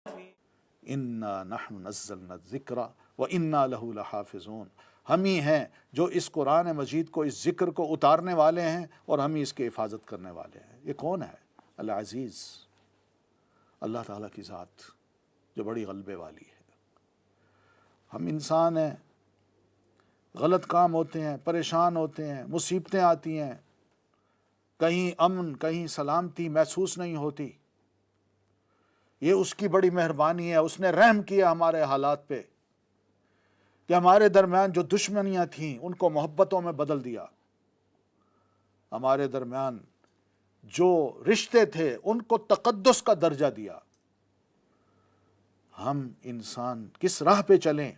انا نحن نزلنا الذکر وانا لہ لحافظون، ہم ہی ہیں جو اس قرآن مجید کو، اس ذکر کو اتارنے والے ہیں اور ہم ہی اس کی حفاظت کرنے والے ہیں۔ یہ کون ہے؟ العزیز، اللہ تعالیٰ کی ذات جو بڑی غلبے والی ہے۔ ہم انسان ہیں، غلط کام ہوتے ہیں، پریشان ہوتے ہیں، مصیبتیں آتی ہیں، کہیں امن کہیں سلامتی محسوس نہیں ہوتی۔ یہ اس کی بڑی مہربانی ہے، اس نے رحم کیا ہمارے حالات پہ کہ ہمارے درمیان جو دشمنیاں تھیں ان کو محبتوں میں بدل دیا، ہمارے درمیان جو رشتے تھے ان کو تقدس کا درجہ دیا۔ ہم انسان کس راہ پہ چلیں،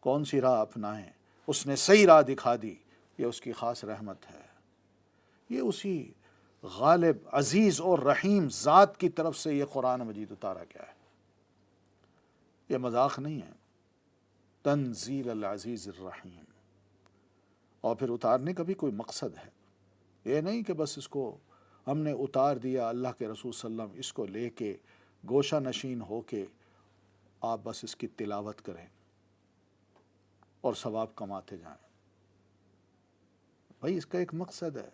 کون سی راہ اپنائیں، اس نے صحیح راہ دکھا دی، یہ اس کی خاص رحمت ہے۔ یہ اسی غالب عزیز اور رحیم ذات کی طرف سے یہ قرآن مجید اتارا گیا ہے، یہ مذاق نہیں ہے۔ تنزیل العزیز الرحیم۔ اور پھر اتارنے کا بھی کوئی مقصد ہے، یہ نہیں کہ بس اس کو ہم نے اتار دیا، اللہ کے رسول صلی اللہ علیہ وسلم اس کو لے کے گوشہ نشین ہو کے آپ بس اس کی تلاوت کریں اور ثواب کماتے جائیں۔ بھائی اس کا ایک مقصد ہے،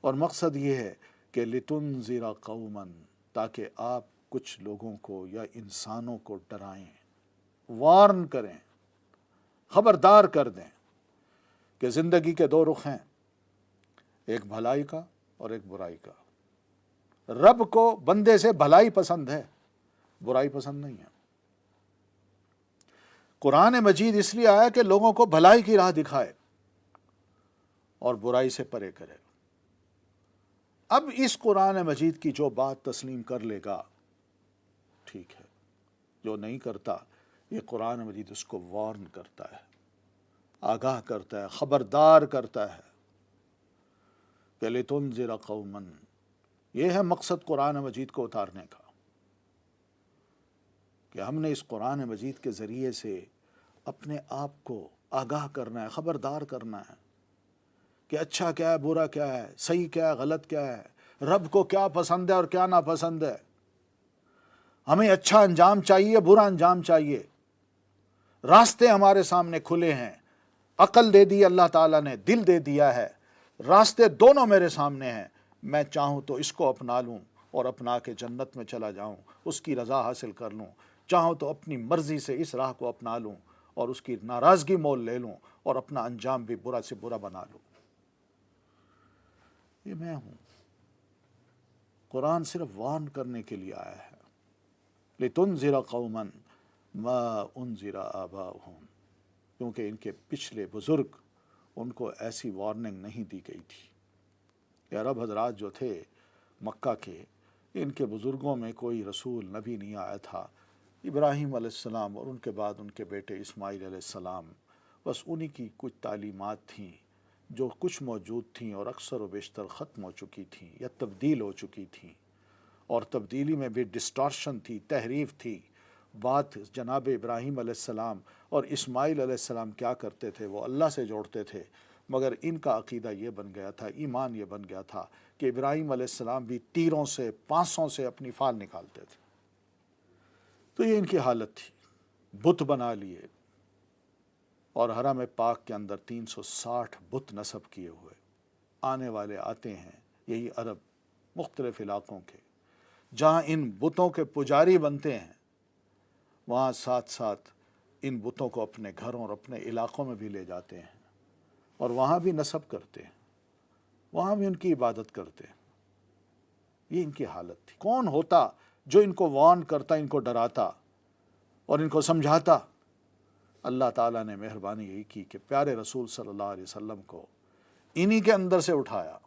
اور مقصد یہ ہے کہ لِتُنذِرَ قَوْمًا، تاکہ آپ کچھ لوگوں کو یا انسانوں کو ڈرائیں، وارن کریں، خبردار کر دیں کہ زندگی کے دو رخ ہیں، ایک بھلائی کا اور ایک برائی کا۔ رب کو بندے سے بھلائی پسند ہے، برائی پسند نہیں ہے۔ قرآن مجید اس لیے آیا کہ لوگوں کو بھلائی کی راہ دکھائے اور برائی سے پرے کرے۔ اب اس قرآن مجید کی جو بات تسلیم کر لے گا ٹھیک ہے، جو نہیں کرتا یہ قرآن مجید اس کو وارن کرتا ہے، آگاہ کرتا ہے، خبردار کرتا ہے کہ لِتُنذِرَ قَوْمًا۔ یہ ہے مقصد قرآن مجید کو اتارنے کا، کہ ہم نے اس قرآن مجید کے ذریعے سے اپنے آپ کو آگاہ کرنا ہے، خبردار کرنا ہے کہ اچھا کیا ہے، برا کیا ہے، صحیح کیا ہے، غلط کیا ہے، رب کو کیا پسند ہے اور کیا ناپسند ہے، ہمیں اچھا انجام چاہیے، برا انجام چاہیے۔ راستے ہمارے سامنے کھلے ہیں، عقل دے دی اللہ تعالیٰ نے، دل دے دیا ہے، راستے دونوں میرے سامنے ہیں۔ میں چاہوں تو اس کو اپنا لوں اور اپنا کے جنت میں چلا جاؤں، اس کی رضا حاصل کر لوں، چاہوں تو اپنی مرضی سے اس راہ کو اپنا لوں اور اس کی ناراضگی مول لے لوں اور اپنا انجام بھی برا سے برا بنا لوں۔ یہ میں ہوں۔ قرآن صرف وارن کرنے کے لیے آیا ہے، لِتُنذِرَ قَوْمًا مَا أُنذِرَ آبَاؤُهُمْ، کیونکہ ان کے پچھلے بزرگ ان کو ایسی وارننگ نہیں دی گئی تھی۔ یہ عرب حضرات جو تھے مکہ کے، ان کے بزرگوں میں کوئی رسول نبی نہیں آیا تھا۔ ابراہیم علیہ السلام اور ان کے بعد ان کے بیٹے اسماعیل علیہ السلام، بس انہی کی کچھ تعلیمات تھیں جو کچھ موجود تھیں اور اکثر و بیشتر ختم ہو چکی تھیں یا تبدیل ہو چکی تھیں، اور تبدیلی میں بھی ڈسٹارشن تھی، تحریف تھی۔ بات جناب ابراہیم علیہ السلام اور اسماعیل علیہ السلام کیا کرتے تھے، وہ اللہ سے جوڑتے تھے، مگر ان کا عقیدہ یہ بن گیا تھا، ایمان یہ بن گیا تھا کہ ابراہیم علیہ السلام بھی تیروں سے، پانسوں سے اپنی فال نکالتے تھے۔ تو یہ ان کی حالت تھی، بت بنا لیے، اور حرم پاک کے اندر 360 بت نصب کیے ہوئے۔ آنے والے آتے ہیں یہی عرب مختلف علاقوں کے، جہاں ان بتوں کے پجاری بنتے ہیں، وہاں ساتھ ساتھ ان بتوں کو اپنے گھروں اور اپنے علاقوں میں بھی لے جاتے ہیں اور وہاں بھی نصب کرتے ہیں، وہاں بھی ان کی عبادت کرتے ہیں۔ یہ ان کی حالت تھی۔ کون ہوتا جو ان کو وارن کرتا، ان کو ڈراتا اور ان کو سمجھاتا؟ اللہ تعالیٰ نے مہربانی یہی کی کہ پیارے رسول صلی اللہ علیہ وسلم کو انہی کے اندر سے اٹھایا،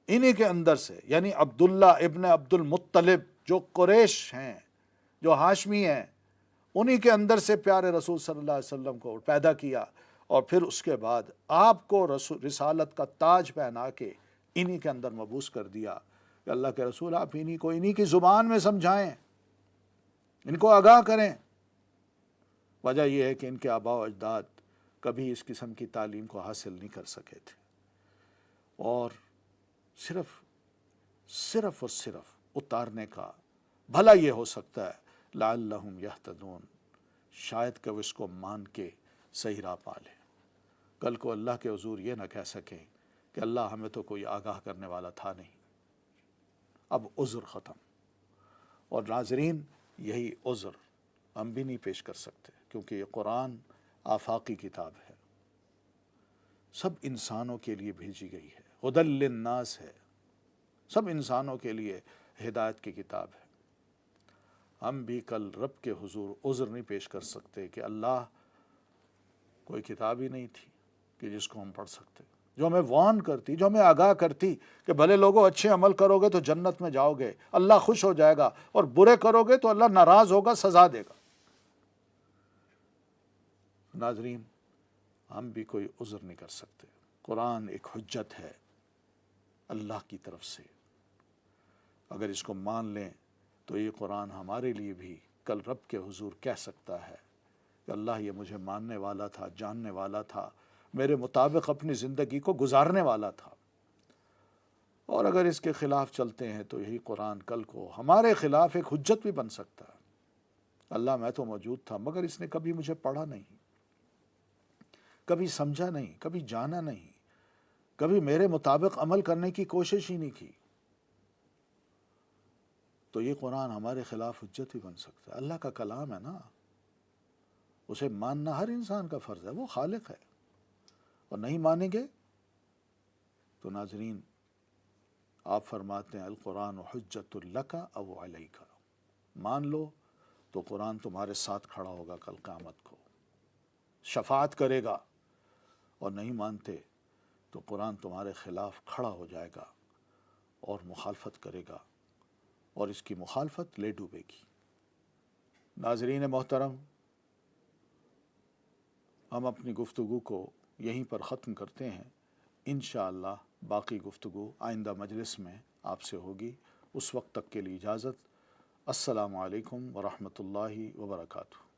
انہی کے اندر سے، یعنی عبداللہ ابن عبد المطلب جو قریش ہیں، جو ہاشمی ہیں، انہی کے اندر سے پیارے رسول صلی اللہ علیہ وسلم کو پیدا کیا، اور پھر اس کے بعد آپ کو رسالت کا تاج پہنا کے انہی کے اندر مبعوث کر دیا کہ اللہ کے رسول آپ انہی کو انہی کی زبان میں سمجھائیں، ان کو آگاہ کریں۔ وجہ یہ ہے کہ ان کے آباء و اجداد کبھی اس قسم کی تعلیم کو حاصل نہیں کر سکے تھے، اور صرف اور صرف اتارنے کا بھلا یہ ہو سکتا ہے لعلہم یہتدون، شاید کہ وہ اس کو مان کے صحیح راہ پا لیں، کل کو اللہ کے حضور یہ نہ کہہ سکیں کہ اللہ ہمیں تو کوئی آگاہ کرنے والا تھا نہیں۔ اب عذر ختم، اور ناظرین یہی عذر ہم بھی نہیں پیش کر سکتے، کیونکہ یہ قرآن آفاقی کتاب ہے، سب انسانوں کے لیے بھیجی گئی ہے، ہدی للناس ہے، سب انسانوں کے لیے ہدایت کی کتاب ہے۔ ہم بھی کل رب کے حضور عذر نہیں پیش کر سکتے کہ اللہ کوئی کتاب ہی نہیں تھی کہ جس کو ہم پڑھ سکتے، جو ہمیں وارن کرتی، جو ہمیں آگاہ کرتی کہ بھلے لوگوں اچھے عمل کرو گے تو جنت میں جاؤ گے، اللہ خوش ہو جائے گا، اور برے کرو گے تو اللہ ناراض ہوگا، سزا دے گا۔ ناظرین ہم بھی کوئی عذر نہیں کر سکتے، قرآن ایک حجت ہے اللہ کی طرف سے، اگر اس کو مان لیں تو یہ قرآن ہمارے لیے بھی کل رب کے حضور کہہ سکتا ہے کہ اللہ یہ مجھے ماننے والا تھا، جاننے والا تھا، میرے مطابق اپنی زندگی کو گزارنے والا تھا، اور اگر اس کے خلاف چلتے ہیں تو یہی قرآن کل کو ہمارے خلاف ایک حجت بھی بن سکتا ہے۔ اللہ میں تو موجود تھا مگر اس نے کبھی مجھے پڑھا نہیں، کبھی سمجھا نہیں، کبھی جانا نہیں، کبھی میرے مطابق عمل کرنے کی کوشش ہی نہیں کی، تو یہ قرآن ہمارے خلاف حجت بھی بن سکتا ہے۔ اللہ کا کلام ہے نا، اسے ماننا ہر انسان کا فرض ہے، وہ خالق ہے، اور نہیں مانیں گے تو ناظرین آپ فرماتے ہیں القرآن حجت لک او علیک، مان لو تو قرآن تمہارے ساتھ کھڑا ہوگا کل قیامت کو، شفاعت کرے گا، اور نہیں مانتے تو قرآن تمہارے خلاف کھڑا ہو جائے گا اور مخالفت کرے گا، اور اس کی مخالفت لے ڈوبے گی۔ ناظرین محترم، ہم اپنی گفتگو کو یہیں پر ختم کرتے ہیں، انشاءاللہ باقی گفتگو آئندہ مجلس میں آپ سے ہوگی، اس وقت تک کے لیے اجازت۔ السلام علیکم ورحمۃ اللہ وبرکاتہ۔